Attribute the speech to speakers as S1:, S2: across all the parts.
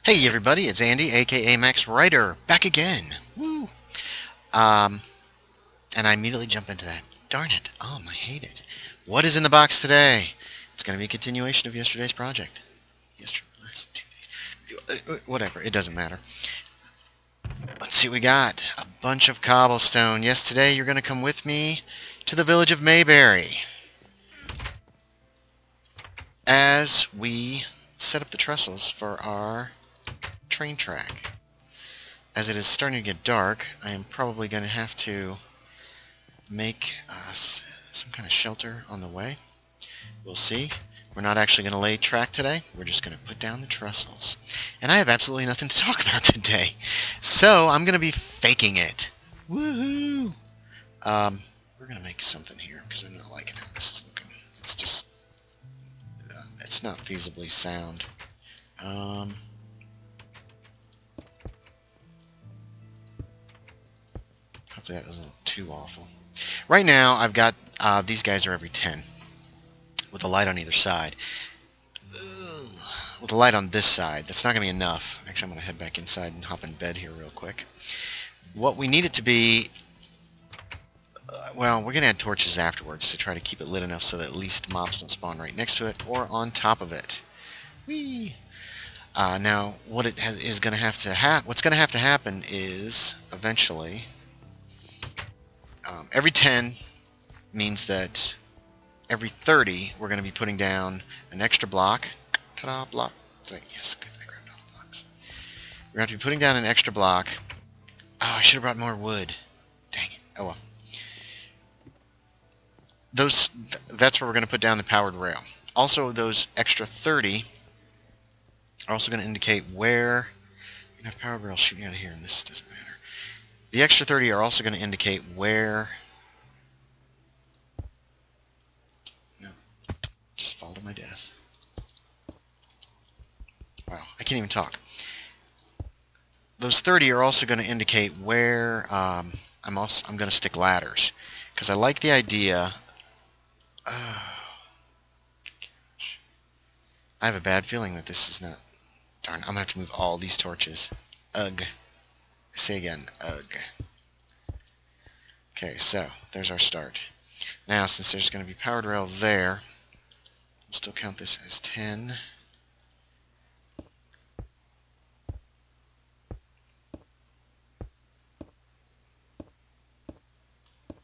S1: Hey everybody, it's Andy, aka Max Writer, back again. Woo! And I immediately jump into that. Darn it. I hate it. What is in the box today? It's going to be a continuation of yesterday's project. Whatever, it doesn't matter. Let's see what we got. A bunch of cobblestone. Yes, today you're going to come with me to the village of Mayberry as we set up the trestles for our train track. As it is starting to get dark, I am probably going to have to make some kind of shelter on the way. We'll see. We're not actually going to lay track today. We're just going to put down the trestles. And I have absolutely nothing to talk about today. So I'm going to be faking it. Woohoo! We're going to make something here because I'm not liking how this is looking. It's just... it's not feasibly sound. Hopefully that wasn't too awful. Right now, I've got these guys are every 10 with a light on either side. With a light on this side, that's not going to be enough. Actually, I'm going to head back inside and hop in bed here real quick. What we need it to be, well, we're going to add torches afterwards to try to keep it lit enough so that at least mobs don't spawn right next to it or on top of it. Whee! Now, what is going to have to what's going to have to happen is eventually. Every 10 means that every 30 we're going to be putting down an extra block. Ta-da, block. Yes, good. I grabbed all the blocks. We're going to have to be putting down an extra block. Oh, I should have brought more wood. Dang it. Oh well. That's where we're going to put down the powered rail. Also, those extra 30 are also going to indicate where... You can have powered rail shooting out of here, and this doesn't matter. The extra 30 are also going to indicate where... No. Just fall to my death. Wow, I can't even talk. Those 30 are also going to indicate where I'm going to stick ladders. Because I like the idea... I have a bad feeling that this is not... Darn, I'm going to have to move all these torches. Ugh. I say again, ugh. Okay, so there's our start. Now, since there's going to be powered rail there, we'll still count this as 10.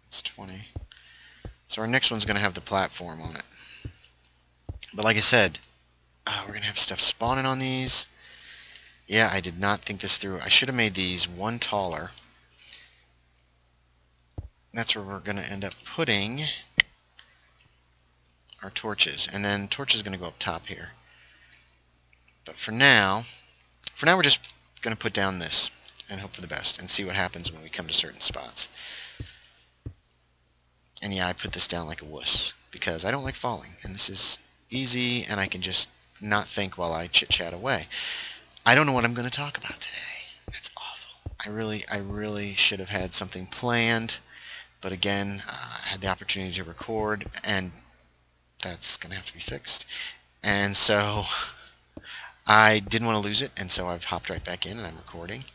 S1: It's 20. So our next one's going to have the platform on it. But like I said, we're going to have stuff spawning on these. Yeah, I did not think this through. I should have made these one taller. That's where we're going to end up putting our torches. And then torches is going to go up top here. But for now we're just going to put down this and hope for the best and see what happens when we come to certain spots. And yeah, I put this down like a wuss because I don't like falling. And this is easy and I can just not think while I chit-chat away. I don't know what I'm going to talk about today. That's awful. I really should have had something planned, but again, I had the opportunity to record, and that's going to have to be fixed. And so I didn't want to lose it, and so I've hopped right back in, and I'm recording.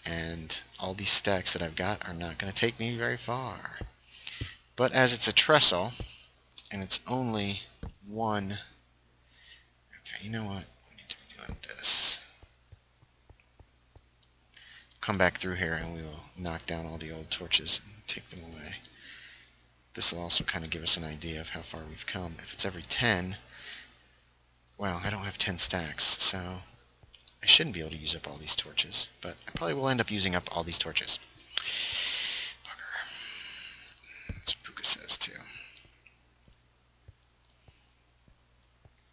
S1: And all these stacks that I've got are not going to take me very far. But as it's a trestle, and it's only one... Okay, you know what? We need to be doing this. Come back through here and we will knock down all the old torches and take them away. This will also kind of give us an idea of how far we've come. If it's every 10, well, I don't have 10 stacks, so I shouldn't be able to use up all these torches, but I probably will end up using up all these torches. Bugger. That's what Puka says too.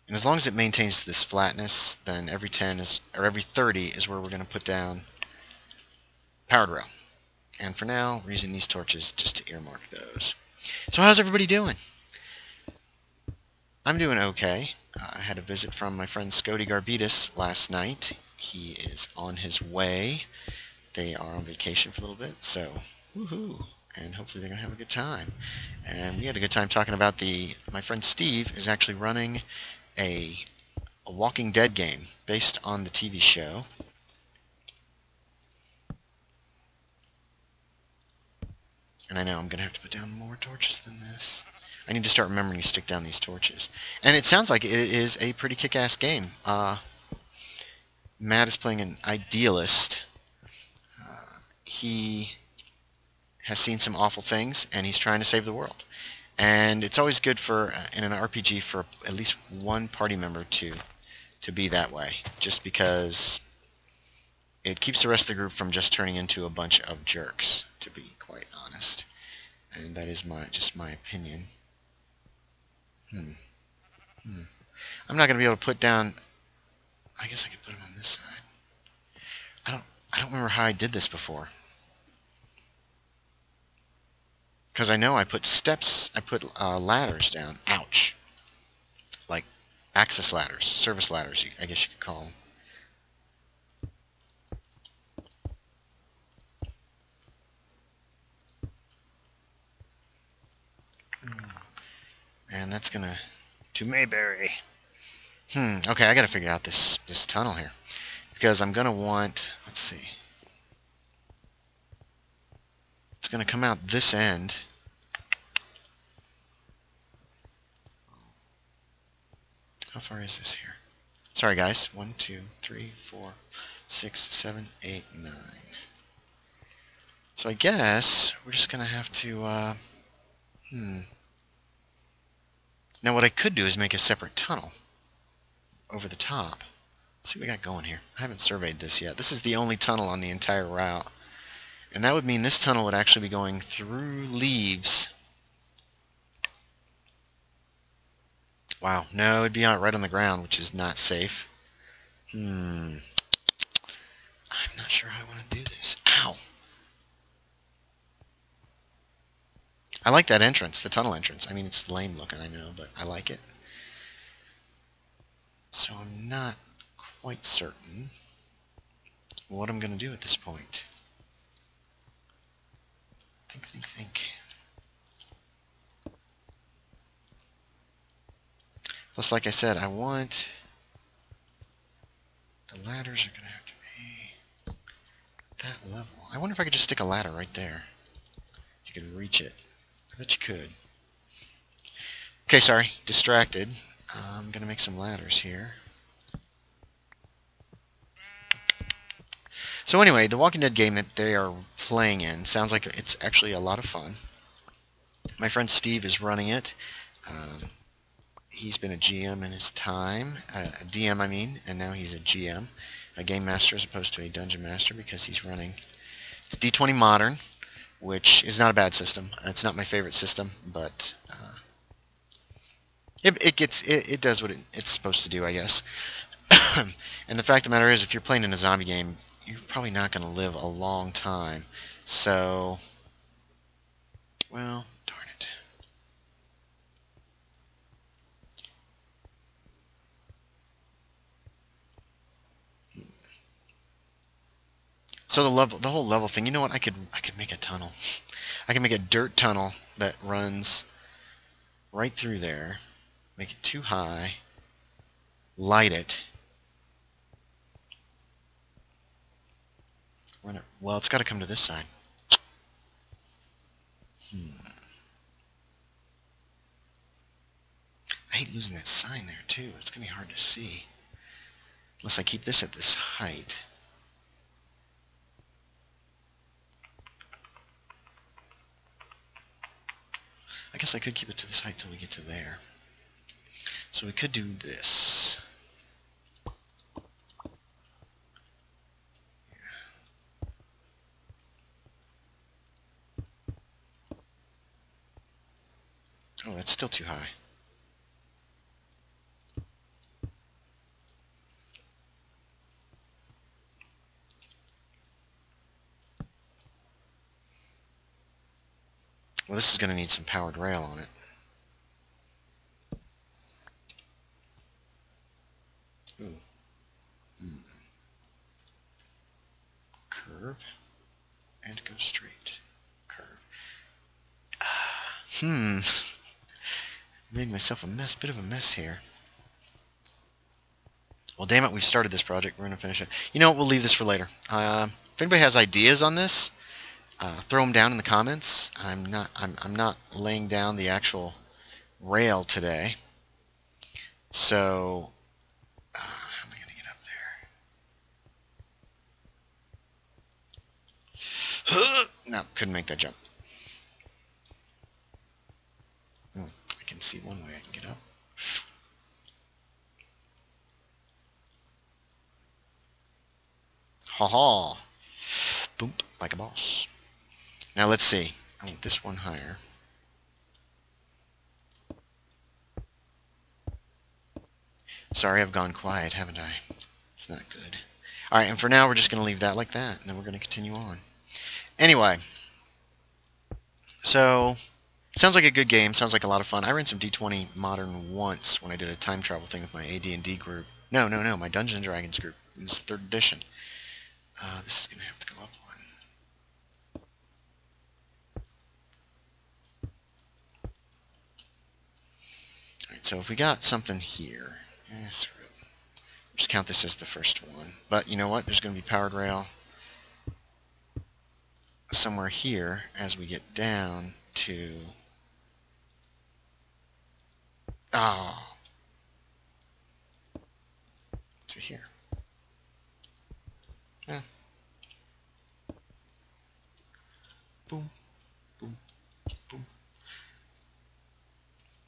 S1: And as long as it maintains this flatness, then every 10 is, or every 30 is where we're going to put down powered rail. And for now, we're using these torches just to earmark those. So how's everybody doing? I'm doing okay. I had a visit from my friend Scody Garbitas last night. He is on his way. They are on vacation for a little bit, so woohoo. And hopefully they're going to have a good time. And we had a good time talking about my friend Steve is actually running a a Walking Dead game based on the TV show. And I know I'm going to have to put down more torches than this. I need to start remembering to stick down these torches. And it sounds like it is a pretty kick-ass game. Matt is playing an idealist. He has seen some awful things, and he's trying to save the world. And it's always good for in an RPG for at least one party member to be that way, just because it keeps the rest of the group from just turning into a bunch of jerks, to be quite honest. And that is just my opinion. I'm not going to be able to put down... I guess I could put them on this side. I don't remember how I did this before. Because I know I put ladders down. Ouch. Like access ladders, service ladders, I guess you could call them. And that's gonna... to Mayberry. Okay, I gotta figure out this tunnel here. Because I'm gonna want... let's see. It's gonna come out this end. How far is this here? Sorry guys. 1, 2, 3, 4, 6, 7, 8, 9. So I guess we're just gonna have to Now what I could do is make a separate tunnel over the top. Let's see what we got going here. I haven't surveyed this yet. This is the only tunnel on the entire route. And that would mean this tunnel would actually be going through leaves. Wow, no, it would be out right on the ground, which is not safe. I'm not sure how I want to do this. Ow! I like that entrance, the tunnel entrance. I mean, it's lame looking, I know, but I like it. So I'm not quite certain what I'm going to do at this point. Think. Plus, like I said, I want... the ladders are going to have to be that level. I wonder if I could just stick a ladder right there. You could reach it. I bet you could. Okay, sorry. Distracted. I'm going to make some ladders here. So anyway, the Walking Dead game that they are playing in sounds like it's actually a lot of fun. My friend Steve is running it. He's been a GM in his time, a DM I mean, and now he's a GM, a game master as opposed to a dungeon master, because he's running... it's D20 Modern, which is not a bad system. It's not my favorite system, but it does what it's supposed to do, I guess. And the fact of the matter is, if you're playing in a zombie game, you're probably not going to live a long time. So, well, darn it. So the whole level thing, you know what? I could make a tunnel. I can make a dirt tunnel that runs right through there. Make it too high. Light it. Run it. Well, it's got to come to this side. I hate losing that sign there too. It's gonna be hard to see unless I keep this at this height. I guess I could keep it to this height till we get to there. So we could do this. Oh, that's still too high. Well, this is going to need some powered rail on it. Ooh. Curve. And go straight. Curve. Made myself a bit of a mess here. Well, damn it, we started this project. We're going to finish it. You know what? We'll leave this for later. If anybody has ideas on this, throw them down in the comments. I'm not laying down the actual rail today. So, how am I going to get up there? No, couldn't make that jump. I can see one way I can get up. Ha ha! Boom, like a boss. Now let's see. I want this one higher. Sorry, I've gone quiet, haven't I? It's not good. Alright, and for now we're just going to leave that like that, and then we're going to continue on. Anyway, so, sounds like a good game, sounds like a lot of fun. I ran some D20 Modern once when I did a time travel thing with my AD&D group. No, my Dungeons & Dragons group. It was 3rd edition. This is going to have to go up one. Alright, so if we got something here, screw it. Just count this as the first one. But you know what? There's going to be powered rail somewhere here as we get down to... to here. Yeah. Boom, boom, boom.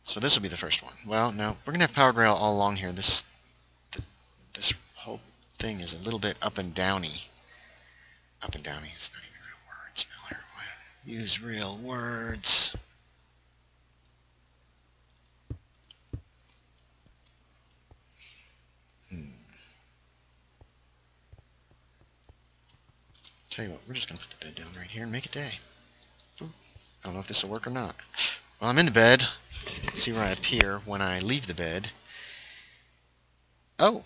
S1: So this will be the first one. Well, no, we're going to have powered rail all along here. This whole thing is a little bit up and downy. Up and downy. It's not even real words, Miller. Use real words. Tell you what, we're just going to put the bed down right here and make it day. I don't know if this will work or not. Well, I'm in the bed. Let's see where I appear when I leave the bed. Oh,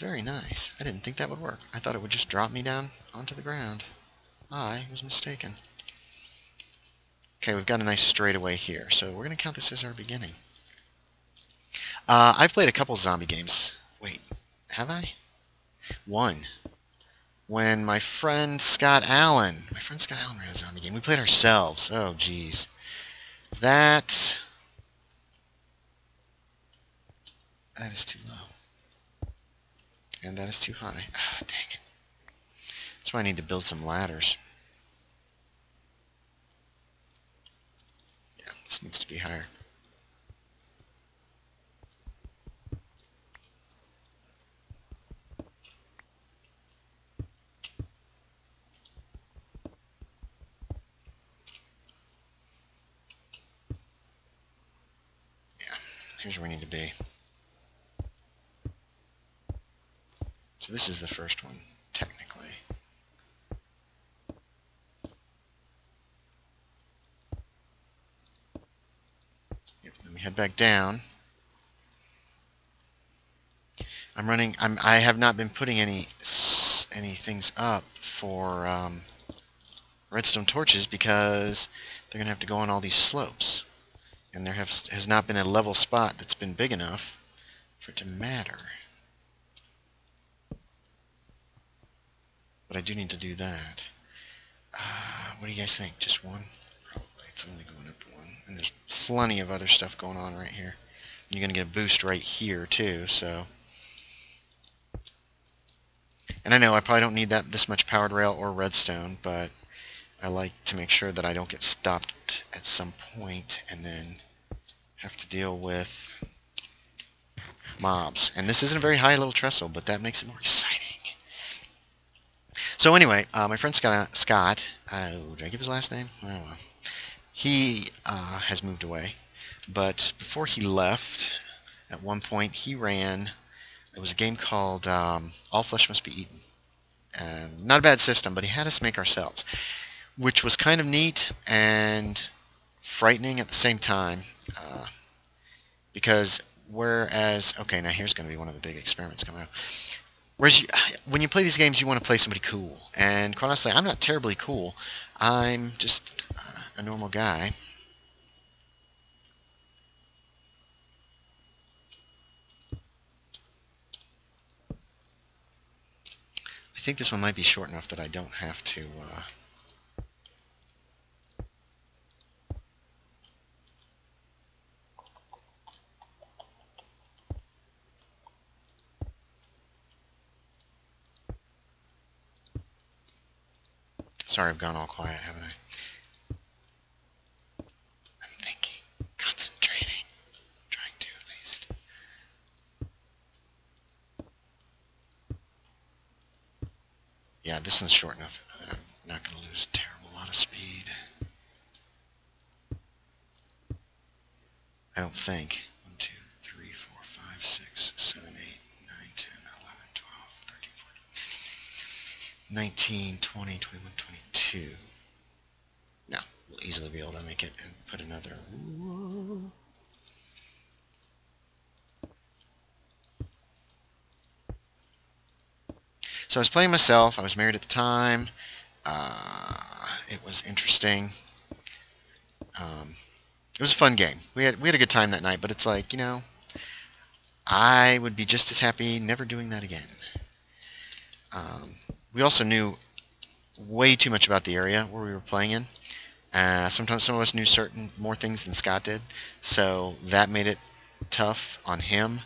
S1: very nice. I didn't think that would work. I thought it would just drop me down onto the ground. I was mistaken. Okay, we've got a nice straightaway here, so we're going to count this as our beginning. I've played a couple zombie games. Wait, have I? One. When my friend Scott Allen ran a zombie game. We played ourselves. Oh, jeez. That is too low. And that is too high. Ah, dang it. That's why I need to build some ladders. Yeah, this needs to be higher. Here's where we need to be. So this is the first one, technically. Yep, then we head back down. I have not been putting any things up for redstone torches because they're going to have to go on all these slopes. And there has not been a level spot that's been big enough for it to matter. But I do need to do that. What do you guys think? Just one? Probably. It's only going up one. And there's plenty of other stuff going on right here. You're going to get a boost right here, too, so... And I know I probably don't need this much powered rail or redstone, but I like to make sure that I don't get stopped at some point and then have to deal with mobs. And this isn't a very high little trestle, but that makes it more exciting. So anyway, my friend Scott, did I give his last name? I don't know. He has moved away, but before he left, at one point he ran, it was a game called All Flesh Must Be Eaten. And not a bad system, but he had us make ourselves, which was kind of neat and frightening at the same time, because whereas, okay, now here's going to be one of the big experiments coming up. Whereas when you play these games, you want to play somebody cool, and quite honestly, I'm not terribly cool. I'm just a normal guy. think this one might be short enough that I don't have to... Sorry, I've gone all quiet, haven't I? I'm thinking. Concentrating. Trying to, at least. Yeah, this one's short enough that I'm not going to lose a terrible lot of speed. I don't think. 1, 2, 3, 4, 5, 6, 7, 8, 9, 10, 11, 12, 13, 14, 19, 20, 21, 22. No, we'll easily be able to make it and put another... So I was playing myself. I was married at the time. It was interesting. It was a fun game. We had a good time that night, but it's like, you know, I would be just as happy never doing that again. We also knew way too much about the area where we were playing in. Sometimes some of us knew more things than Scott did, so that made it tough on him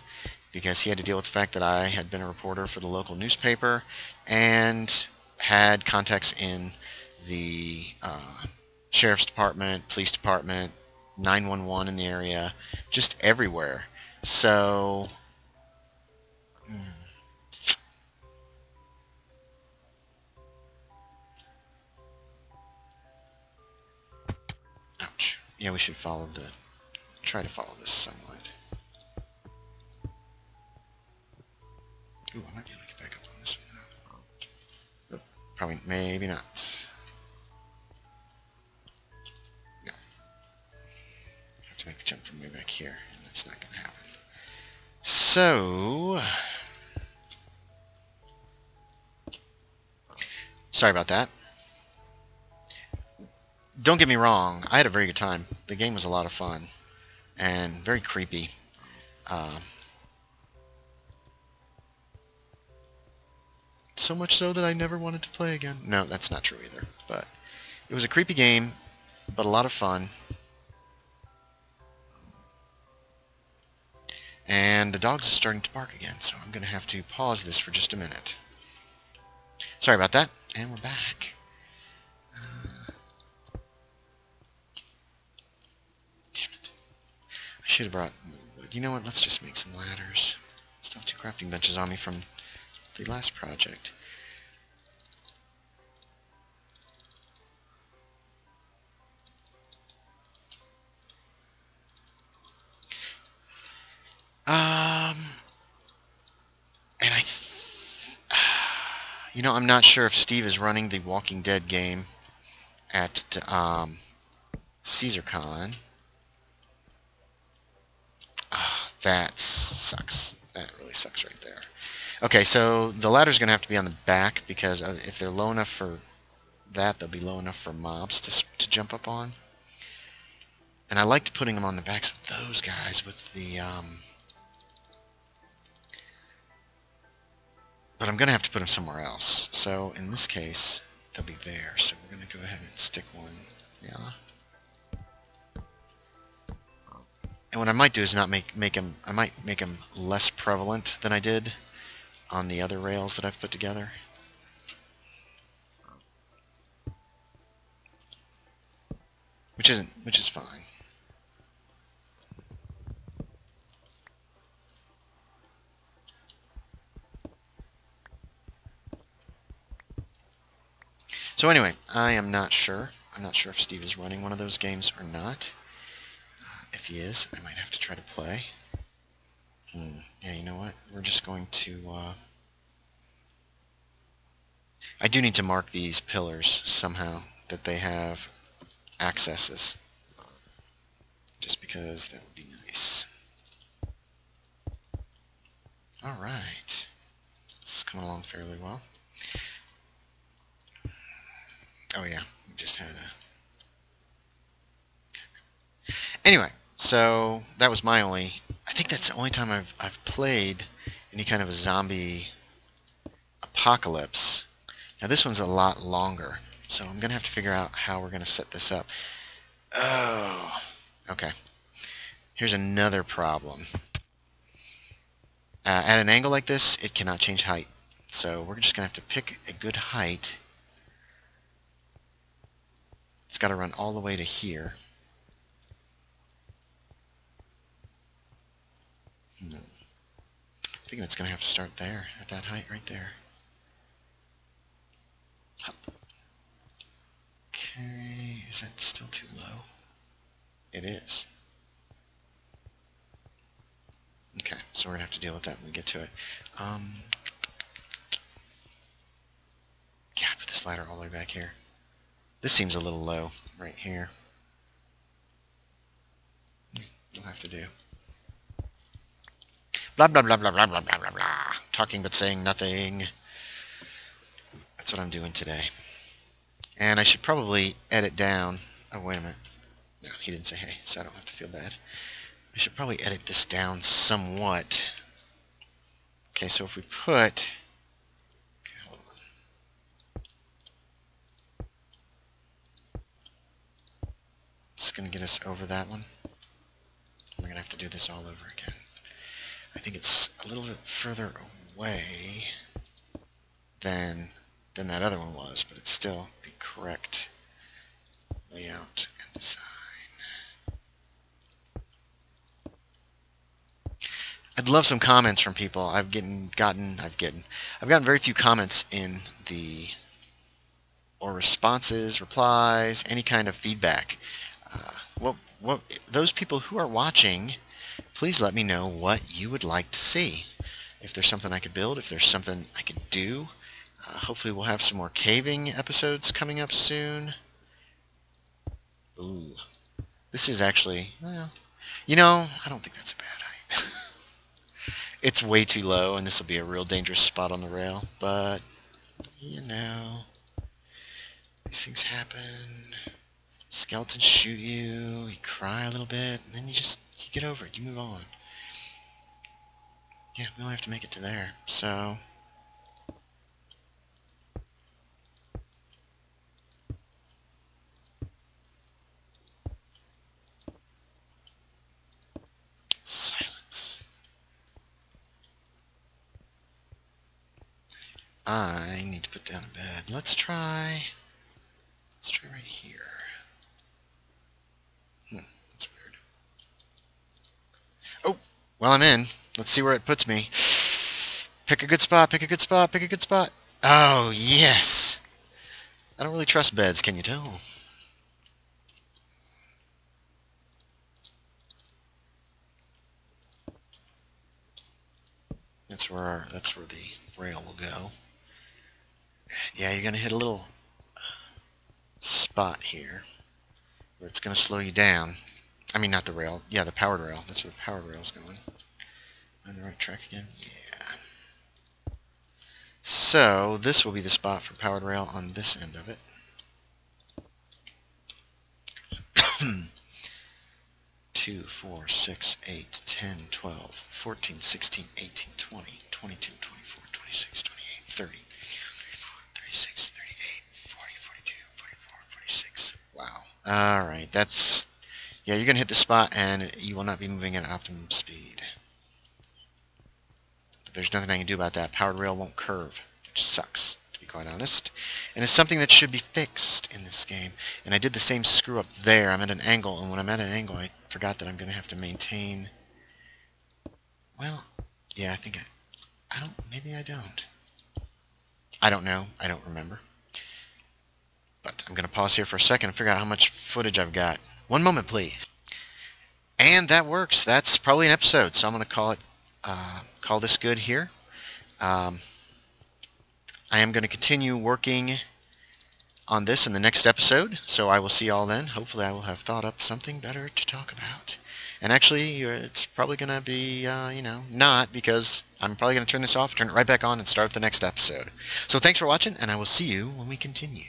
S1: because he had to deal with the fact that I had been a reporter for the local newspaper and had contacts in the sheriff's department, police department, 911 in the area, just everywhere. So... Ouch. Yeah, we should try to follow this somewhat. Ooh, I might be able to get back up on this one now. Oh, probably, maybe not. No. I have to make the jump from way back here, and that's not going to happen. So... Sorry about that. Don't get me wrong, I had a very good time. The game was a lot of fun and very creepy. So much so that I never wanted to play again. No, that's not true either. But it was a creepy game, but a lot of fun. And the dogs are starting to bark again, so I'm going to have to pause this for just a minute. Sorry about that, and we're back. I should have brought... You know what? Let's just make some ladders. Still have 2 crafting benches on me from the last project. And you know, I'm not sure if Steve is running the Walking Dead game at CaesarCon. That sucks. That really sucks right there. Okay, so the ladder's going to have to be on the back because if they're low enough for that, they'll be low enough for mobs to jump up on. And I liked putting them on the backs of those guys with the... But I'm going to have to put them somewhere else. So in this case, they'll be there. So we're going to go ahead and stick one. Yeah. And what I might do is not make them... I might make them less prevalent than I did on the other rails that I've put together. Which is fine. So anyway, I am not sure. I'm not sure if Steve is running one of those games or not. If he is, I might have to try to play. Yeah, you know what? We're just going to... I do need to mark these pillars somehow, that they have accesses. Just because that would be nice. Alright. This is coming along fairly well. Oh yeah, we just had a... Anyway, so that was my only... I think that's the only time I've played any kind of a zombie apocalypse Now this one's a lot longer, so I'm going to have to figure out how we're going to set this up. Oh, okay. Here's another problem. At an angle like this, it cannot change height. So we're just going to have to pick a good height. It's got to run all the way to here. I think it's going to have to start there, at that height right there. Up. Okay, is that still too low? It is. Okay, so we're going to have to deal with that when we get to it. Yeah, put this ladder all the way back here. This seems a little low right here. You'll have to do. Blah, blah, blah, blah, blah, blah, blah, blah, blah. Talking but saying nothing. That's what I'm doing today. And I should probably edit down. Oh, wait a minute. No, he didn't say hey, so I don't have to feel bad. I should probably edit this down somewhat. Okay, so if we put... Okay, hold on. This is going to get us over that one. We're going to have to do this all over again. I think it's a little bit further away than that other one was, but it's still the correct layout and design. I'd love some comments from people. I've gotten very few comments in the or responses, replies, any kind of feedback. Those people who are watching, please let me know what you would like to see. If there's something I could build, if there's something I could do. Hopefully we'll have some more caving episodes coming up soon. Ooh. This is actually, well, you know, I don't think that's a bad height. It's way too low, and this will be a real dangerous spot on the rail, but, you know, these things happen. Skeletons shoot you, you cry a little bit, and then you get over it, you move on. Yeah, we only have to make it to there, so... Silence. I need to put down a bed. Let's try right here. That's weird. Oh, well, I'm in. Let's see where it puts me. Pick a good spot, pick a good spot, pick a good spot. Oh, yes. I don't really trust beds, can you tell? That's where the rail will go. Yeah, you're going to hit a little spot here where it's going to slow you down. I mean, not the rail. Yeah, the powered rail. That's where the powered rail is going. On the right track again? Yeah. So, this will be the spot for powered rail on this end of it. 2, 4, 6, 8, 10, 12, 14, 16, 18, 20, 22, 24, 26, 28, 30, 36, 38, 40, 42, 44, 46. Wow. Alright, that's... Yeah, you're going to hit the spot and you will not be moving at optimum speed. But there's nothing I can do about that. Powered rail won't curve, which sucks, to be quite honest. And it's something that should be fixed in this game. And I did the same screw up there. I'm at an angle, and when I'm at an angle, I forgot that I'm going to have to maintain... Well, yeah, I think I don't... Maybe I don't. I don't know. I don't remember. But I'm going to pause here for a second and figure out how much footage I've got. One moment, please. And that works. That's probably an episode, so I'm going to call this good here. I am going to continue working on this in the next episode, so I will see you all then. Hopefully I will have thought up something better to talk about. And actually, it's probably going to be, not, because I'm probably going to turn this off, turn it right back on, and start the next episode. So thanks for watching, and I will see you when we continue.